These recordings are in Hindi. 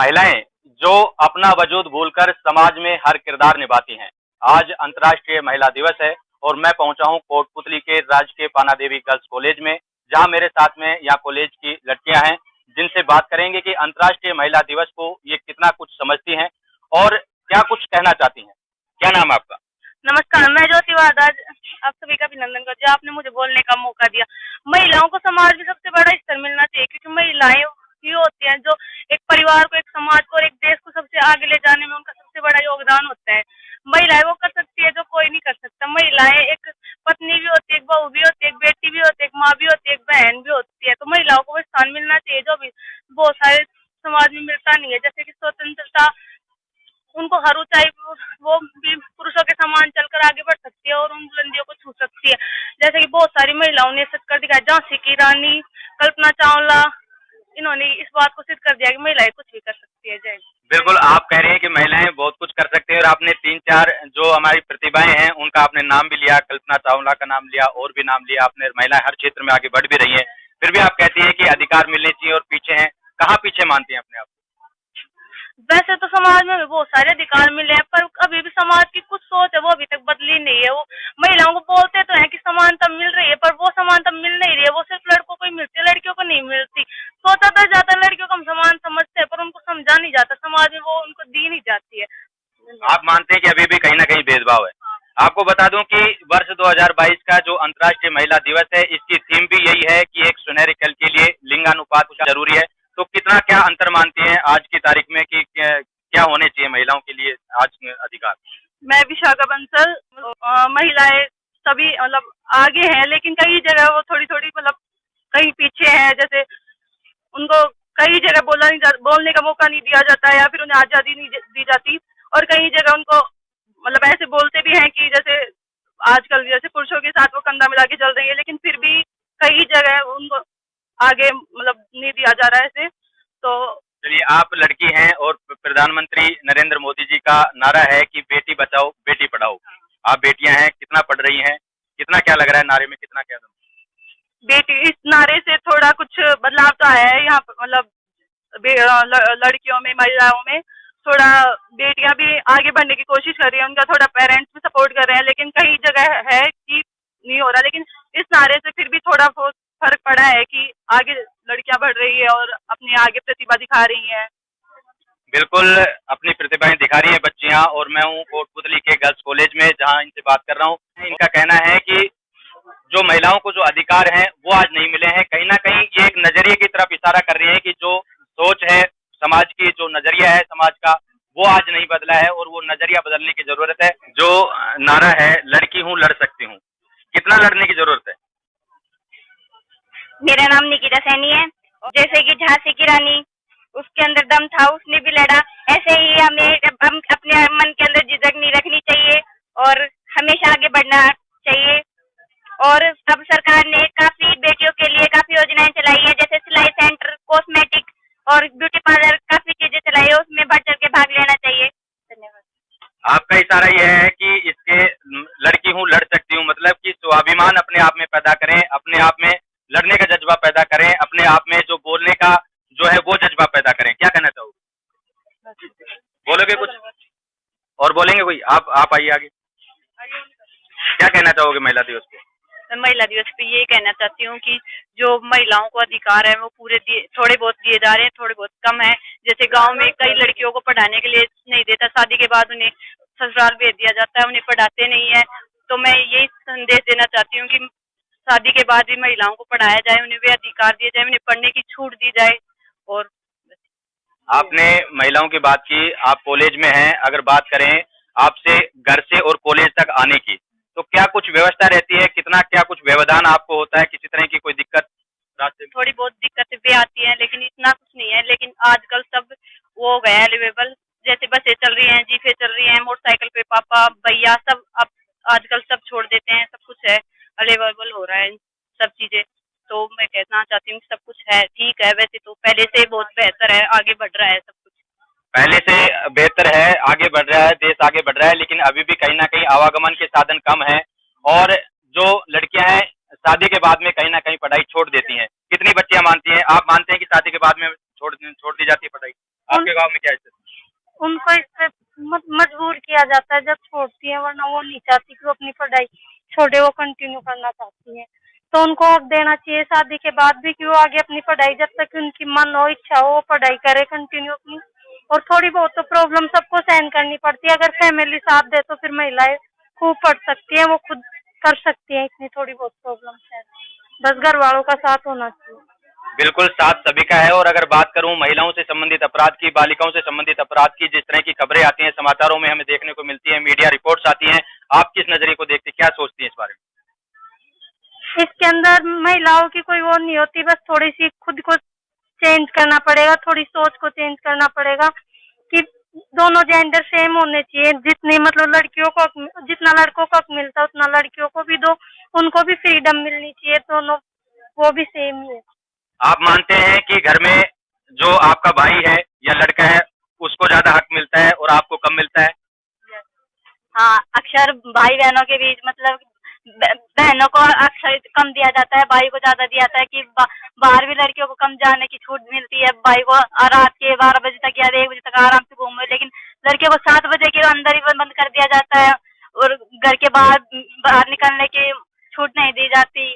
महिलाएं जो अपना वजूद भूलकर समाज में हर किरदार निभाती हैं। आज अंतर्राष्ट्रीय महिला दिवस है और मैं पहुंचा हूं कोटपुतली के राजकीय पाना देवी गर्ल्स कॉलेज में, जहां मेरे साथ में यहाँ कॉलेज की लड़कियां हैं, जिनसे बात करेंगे कि अंतर्राष्ट्रीय महिला दिवस को ये कितना कुछ समझती हैं और क्या कुछ कहना चाहती हैं। क्या नाम है आपका? नमस्कार, मैं ज्योति वादाज आप सभी का अभिनंदन करती हूँ। आपने मुझे बोलने का मौका दिया। महिलाओं को समाज में सबसे बड़ा स्तर मिलना चाहिए, क्योंकि महिलाएं ही होती हैं जो एक परिवार को, एक समाज को और एक देश को सबसे आगे ले जाने में उनका सबसे बड़ा योगदान होता है। महिलाएं वो कर सकती है जो कोई नहीं कर सकता। महिलाएं एक पत्नी भी होती है, एक बहू भी होती है, एक बेटी भी होती है, एक माँ भी होती है, एक बहन भी होती है। तो महिलाओं को वो स्थान मिलना चाहिए जो भी बहुत सारे समाज में मिलता नहीं है। जैसे कि स्वतंत्रता, उनको हर ऊंचाई वो भी पुरुषों के समान चलकर आगे बढ़ सकती है और उन बुलंदियों को छू सकती है। जैसे कि बहुत सारी महिलाओं ने सिद्ध कर दिखाया, झांसी की रानी, कल्पना चावला, इन्होंने इस बात को सिद्ध कर दिया कि महिलाएं कुछ भी कर सकती है। जय। बिल्कुल, आप कह रहे हैं कि महिलाएं बहुत कुछ कर सकती हैं और आपने 3-4 जो हमारी प्रतिभाएं हैं उनका आपने नाम भी लिया, कल्पना चावला का नाम लिया और भी नाम लिया आपने। महिलाएं हर क्षेत्र में आगे बढ़ भी रही हैं, फिर भी आप कहती हैं कि अधिकार मिलने चाहिए और पीछे हैं। कहाँ पीछे मानती हैं अपने आप? वैसे तो समाज में बहुत सारे अधिकार मिले हैं, पर अभी भी समाज की कुछ सोच है वो अभी तक बदली नहीं है। वो महिलाओं को बोलते तो हैं कि समानता मिल रही है, पर वो समानता मिल नहीं रही है। वो सिर्फ लड़कों को ही मिलती है, लड़कियों को नहीं मिलती। सोचा तो जाता है लड़कियों को हम समान समझते हैं, पर उनको समझा नहीं जाता, समाज में वो उनको दी नहीं जाती है। आप मानते हैं कि अभी भी कहीं ना कहीं भेदभाव है? आपको बता दूं कि वर्ष 2022 का जो अंतर्राष्ट्रीय महिला दिवस है, इसकी थीम भी यही है कि एक सुनहरे कल के लिए लिंगानुपात जरूरी है। तो कितना क्या अंतर मानती हैं आज की तारीख में कि क्या होने चाहिए महिलाओं के लिए आज अधिकार? मैं विशाखा बंसल। महिलाएं सभी मतलब आगे हैं, लेकिन कई जगह वो थोड़ी थोड़ी मतलब कहीं पीछे है। जैसे उनको कई जगह बोलने का मौका नहीं दिया जाता है, या फिर उन्हें आजादी नहीं दी जाती। और कई जगह उनको मतलब ऐसे बोलते भी हैं कि जैसे आजकल जैसे पुरुषों के साथ वो कंधा मिला के चल रही है, लेकिन फिर भी कई जगह उनको आगे मतलब नहीं दिया जा रहा है ऐसे। तो चलिए, आप लड़की हैं और प्रधानमंत्री नरेंद्र मोदी जी का नारा है कि बेटी बचाओ बेटी पढ़ाओ। आप बेटियां हैं, कितना पढ़ रही हैं, कितना क्या लग रहा है नारे में, कितना क्या? बेटी इस नारे से थोड़ा कुछ बदलाव तो आया है यहाँ मतलब लड़कियों में, महिलाओं में थोड़ा बेटियां भी आगे बढ़ने की कोशिश कर रही है। उनका थोड़ा पेरेंट्स भी सपोर्ट कर रहे हैं, लेकिन कई जगह है कि नहीं हो रहा। लेकिन इस नारे से फिर भी थोड़ा बहुत फर्क पड़ा है कि आगे लड़कियां बढ़ रही है और अपनी आगे प्रतिभा दिखा रही है। बिल्कुल, अपनी प्रतिभाएं दिखा रही हैं बच्चियां। और मैं हूं कोटपुतली के गर्ल्स कॉलेज में, जहां इनसे बात कर रहा हूं। इनका कहना है कि जो महिलाओं को जो अधिकार हैं वो आज नहीं मिले हैं। कहीं ना कहीं ये एक नजरिए की तरफ इशारा कर रही है कि जो सोच है समाज की, जो नजरिया है समाज का, वो आज नहीं बदला है और वो नजरिया बदलने की जरूरत है। जो नारा है लड़की हूँ लड़ सकती हूँ, कितना लड़ने की जरूरत है? मेरा नाम निकिता सैनी है। जैसे कि झांसी की रानी, उसके अंदर दम था, उसने भी लड़ा। ऐसे ही हम अपने मन के अंदर झिझक नहीं रखनी चाहिए और हमेशा आगे बढ़ना चाहिए। और अब सरकार ने काफी बेटियों के लिए काफी योजनाएं चलाई है, जैसे सिलाई सेंटर, कॉस्मेटिक और ब्यूटी पार्लर, काफी चीजें चलाई है। उसमें बढ़ चढ़ के भाग लेना चाहिए। धन्यवाद। आपका इशारा यह है कि इसके लड़की हूँ लड़ सकती हूँ, मतलब कि स्वाभिमान अपने आप में पैदा करें, अपने आप में लड़ने का जज्बा पैदा करें, अपने आप में जो बोलने का जो है वो जज्बा पैदा करें। क्या कहना चाहोगे? बोलोगे कुछ और बोलेंगे कोई? आप आइए आगे। क्या कहना चाहोगे महिला दिवस पे? मैं महिला दिवस पे ये कहना चाहती हूँ कि जो महिलाओं को अधिकार है वो पूरे थोड़े बहुत दिए जा रहे हैं, थोड़े बहुत कम है। जैसे गांव में कई लड़कियों को पढ़ाने के लिए नहीं देता, शादी के बाद उन्हें ससुराल भेज दिया जाता है, उन्हें पढ़ाते नहीं है। तो मैं यही संदेश देना चाहती हूँ कि शादी के बाद भी महिलाओं को पढ़ाया जाए, उन्हें वे अधिकार दिए जाए, उन्हें पढ़ने की छूट दी जाए। और आपने महिलाओं की बात की, आप कॉलेज में हैं, अगर बात करें आपसे घर से और कॉलेज तक आने की, तो क्या कुछ व्यवस्था रहती है? कितना क्या कुछ व्यवधान आपको होता है? किसी तरह की कोई दिक्कत रास्ते में? थोड़ी बहुत दिक्कतें भी आती हैं, लेकिन इतना कुछ नहीं है। लेकिन आजकल सब वो हो गया है अवेलेबल। जैसे बसें चल रही हैं, जीपें चल रही हैं, मोटरसाइकिल पे पापा भैया सब अब आजकल सब छोड़ देते हैं। सब कुछ है, अवेलेबल हो रहा है सब चीजें। तो मैं कहना चाहती हूँ सब कुछ है, ठीक है। वैसे तो पहले से बहुत बेहतर है, आगे बढ़ रहा है सब कुछ। पहले से बेहतर है, आगे बढ़ रहा है, देश आगे बढ़ रहा है, लेकिन अभी भी कहीं ना कहीं आवागमन के साधन कम है और जो लड़कियां हैं शादी के बाद में कहीं ना कहीं पढ़ाई छोड़ देती हैं। कितनी बच्चियां मानती हैं, आप मानते हैं कि शादी के बाद में छोड़ दी जाती है पढ़ाई? आपके गांव में क्या स्थिति? उनको इससे मजबूर किया जाता है जब छोड़ती है, वरना वो नहीं चाहती कि वो अपनी पढ़ाई छोड़े, वो कंटिन्यू करना चाहती है। तो उनको हक देना चाहिए शादी के बाद भी कि वो आगे अपनी पढ़ाई, जब तक उनकी मन हो, इच्छा हो, वो पढ़ाई करे कंटिन्यू अपनी। और थोड़ी बहुत तो प्रॉब्लम सबको सहन करनी पड़ती है, अगर फैमिली साथ दे तो फिर महिलाएं खूब पढ़ सकती हैं, वो खुद कर सकती हैं इतनी थोड़ी बहुत प्रॉब्लम है, बस घर वालों का साथ होना चाहिए। बिल्कुल साथ सभी का है। और अगर बात करूं महिलाओं से संबंधित अपराध की, बालिकाओं से संबंधित अपराध की, जिस तरह की खबरें आती हैं समाचारों में हमें देखने को मिलती है, मीडिया रिपोर्ट्स आती हैं, आप किस नजरिए को देखते हैं, क्या सोचती हैं इस बारे में? इसके अंदर महिलाओं की कोई वो नहीं होती, बस थोड़ी सी खुद को चेंज करना पड़ेगा, थोड़ी सोच को चेंज करना पड़ेगा कि दोनों जेंडर सेम होने चाहिए। जितनी मतलब लड़कियों को जितना लड़कों को हक मिलता है उतना लड़कियों को भी दो, उनको भी फ्रीडम मिलनी चाहिए, दोनों वो भी सेम ही है। आप मानते हैं कि घर में जो आपका भाई है या लड़का है उसको ज्यादा हक मिलता है और आपको कम मिलता है? हाँ, अक्सर भाई बहनों के बीच मतलब बहनों को अक्सर कम दिया जाता है, भाई को ज्यादा दिया जाता है कि बाहर भी लड़कियों को कम जाने की छूट मिलती है, भाई को रात के 12 बजे तक या 1 बजे तक आराम से घूमो, लेकिन लड़कियों को 7 बजे के अंदर ही बंद कर दिया जाता है और घर के बाहर निकलने की छूट नहीं दी जाती।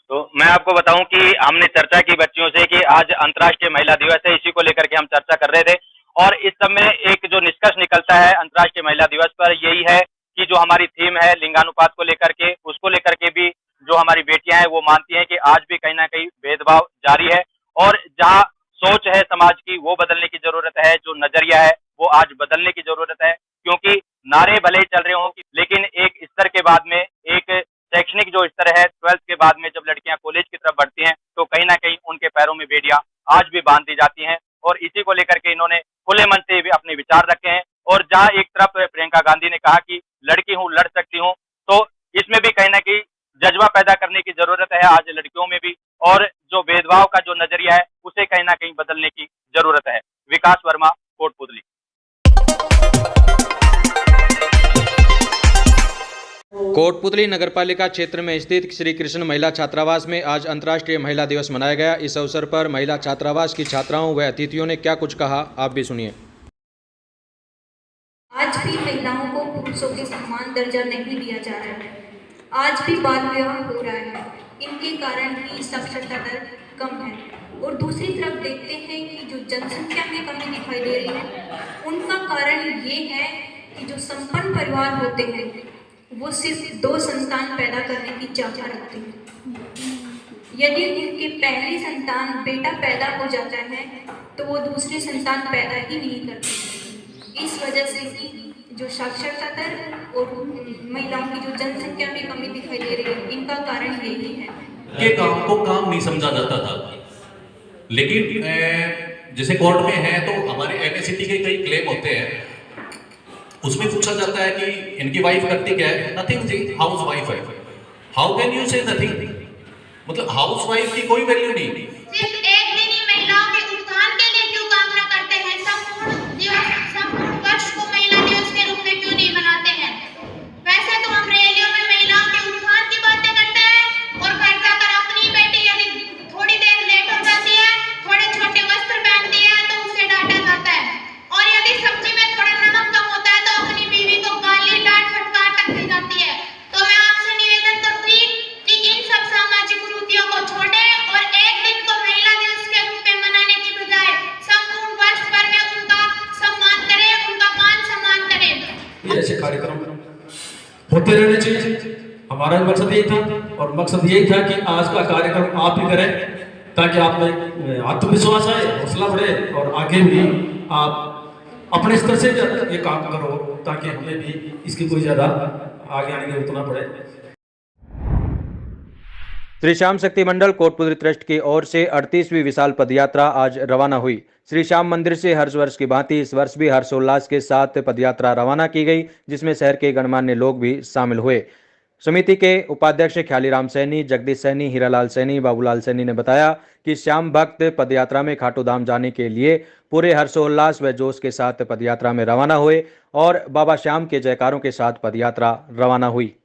तो मैं आपको बताऊं कि हमने चर्चा की बच्चियों से कि आज अंतर्राष्ट्रीय महिला दिवस है, इसी को लेकर के हम चर्चा कर रहे थे और इस समय एक जो निष्कर्ष निकलता है अंतर्राष्ट्रीय महिला दिवस पर यही है कि जो हमारी थीम है लिंगानुपात को लेकर के, उसको लेकर के भी जो हमारी बेटियां हैं वो मानती हैं कि आज भी कहीं ना कहीं भेदभाव जारी है और जहां सोच है समाज की वो बदलने की जरूरत है, जो नजरिया है वो आज बदलने की जरूरत है, क्योंकि नारे भले ही चल रहे हों लेकिन एक स्तर के बाद में, एक शैक्षणिक जो स्तर है 12th के बाद में जब लड़कियां कॉलेज की तरफ बढ़ती हैं तो कहीं ना कहीं उनके पैरों में बेड़ियां आज भी बांध दी जाती हैं और इसी को लेकर के इन्होंने खुले मन से भी अपने विचार रखे हैं। और जहां एक तरफ प्रियंका गांधी ने कहा कि लड़की हूं लड़ सकती हूं, तो इसमें भी कहीं ना कहीं जज्बा पैदा करने की जरूरत है आज लड़कियों में भी, और जो भेदभाव का जो नजरिया है उसे कहीं ना कहीं बदलने की जरूरत है। विकास वर्मा, कोटपुतली। कोटपुतली नगरपालिका क्षेत्र में स्थित श्री कृष्ण महिला छात्रावास में आज अंतर्राष्ट्रीय महिला दिवस मनाया गया। इस अवसर पर महिला छात्रावास की छात्राओं व अतिथियों ने क्या कुछ कहा, आप भी सुनिए। आज भी महिलाओं को पुरुषों के समान दर्जा नहीं दिया जा रहा है, आज भी बाल विवाह हो रहा है, इनके कारण ही साक्षरता दर कम है। और दूसरी तरफ देखते हैं कि जो जनसंख्या में कमी दिखाई दे रही है उनका कारण ये है कि जो संपन्न परिवार होते हैं वो सिर्फ 2 संतान पैदा करने की चाह रखते हैं। यदि उनके पहली संतान बेटा पैदा हो जाता है तो वो दूसरी संतान पैदा ही नहीं करते। इस वजह से ही जो साक्षरता दर और महिलाओं की जो जनसंख्या में कमी दिखाई दे रही है इनका कारण यही है। ये काम को काम नहीं समझा जाता था, लेकिन जैसे कोर्ट में है तो हमारे एनएसिटी के कई क्लेम होते हैं, उसमें पूछा जाता है कि इनकी वाइफ करती क्या है, नथिंग जी, हाउस वाइफ है। हाउ कैन यू से नथिंग, मतलब हाउस वाइफ की कोई वैल्यू नहीं। सिर्फ एक दिन ही महिलाओं के उत्थान के लिए क्यों काम न करते हैं, संपूर्ण वर्ष को महिला दिवस के रूप में क्यों नहीं मनाते हैं। वैसे तो हम रैलियों में महिलाओं के उत्थान की बातें करते हैं और घर जाकर अपनी बेटी यदि थोड़ी देर लेट हो जाती है, थोड़े छोटे वस्त्र पहनती है तो उसे डांटा जाता है, और यदि सब्जी में थोड़ा नमक कम होता है तो अपनी बीवी को गाली डांट फटकार तक दी जाती है। तो मैं आपसे निवेदन करूंगी कि इन सब सामाजिक कुरीतियों को छोड़ें और एक दिन को महिला दिवस के रूप में मनाने की बजाय संपूर्ण वर्ष भर में उनका सम्मान करें, उनका मान सम्मान करें। ये ऐसे कार्यक्रम होते रहने चाहिए, हमारा मकसद यही था और मकसद यही था कि आज का कार्यक्रम आप ही करें ताकि आप में आत्मविश्वास आए, हौसला बढ़े और आगे भी आप अपने स्तर से ये काम करो ताकि हमें भी इसकी कोई ज़्यादा आगे आने की जरूरत ना पड़े। श्री श्याम शक्ति मंडल कोटपुतली ट्रस्ट की ओर से 38वीं विशाल पदयात्रा आज रवाना हुई। श्री श्याम मंदिर से हर वर्ष की भांति इस वर्ष भी हर्षोल्लास के साथ पदयात्रा रवाना की गई, जिसमें शहर के गणमान्य लोग भी शामिल हुए। समिति के उपाध्यक्ष ख्यालीराम सैनी, जगदीश सैनी, हीरालाल सैनी, बाबूलाल सैनी ने बताया कि श्याम भक्त पदयात्रा में खाटू धाम जाने के लिए पूरे हर्षोल्लास व जोश के साथ पदयात्रा में रवाना हुए और बाबा श्याम के जयकारों के साथ पदयात्रा रवाना हुई।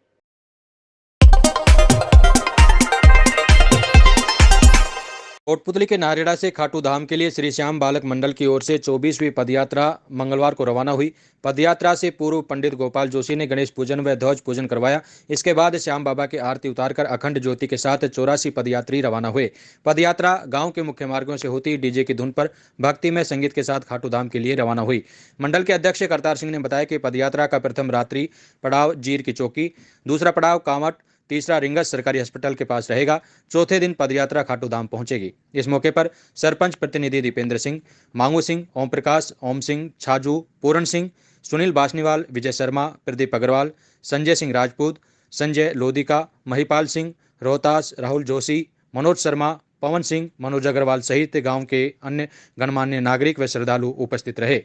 कोटपुतली के नारेड़ा से खाटू धाम के लिए श्री श्याम बालक मंडल की ओर से 24वीं पदयात्रा मंगलवार को रवाना हुई। पदयात्रा से पूर्व पंडित गोपाल जोशी ने गणेश पूजन व ध्वज पूजन करवाया। इसके बाद श्याम बाबा की आरती उतारकर अखंड ज्योति के साथ 84 पदयात्री रवाना हुए। पदयात्रा गांव के मुख्य मार्गों से होती डीजे की धुन पर भक्तिमय संगीत के साथ खाटू धाम के लिए रवाना हुई। मंडल के अध्यक्ष करतार सिंह ने बताया कि पदयात्रा का प्रथम रात्रि पड़ाव जीर की चौकी, दूसरा पड़ाव कामट, तीसरा रिंगस सरकारी अस्पताल के पास रहेगा। चौथे दिन पदयात्रा खाटू धाम पहुंचेगी। इस मौके पर सरपंच प्रतिनिधि दीपेंद्र सिंह, मांगू सिंह, ओम प्रकाश, ओम सिंह, छाजू, पूरण सिंह, सुनील बासनीवाल, विजय शर्मा, प्रदीप अग्रवाल, संजय सिंह राजपूत, संजय लोधिका, महिपाल सिंह, रोहतास, राहुल जोशी, मनोज शर्मा, पवन सिंह, मनोज अग्रवाल सहित गांव के अन्य गणमान्य नागरिक व श्रद्धालु उपस्थित रहे।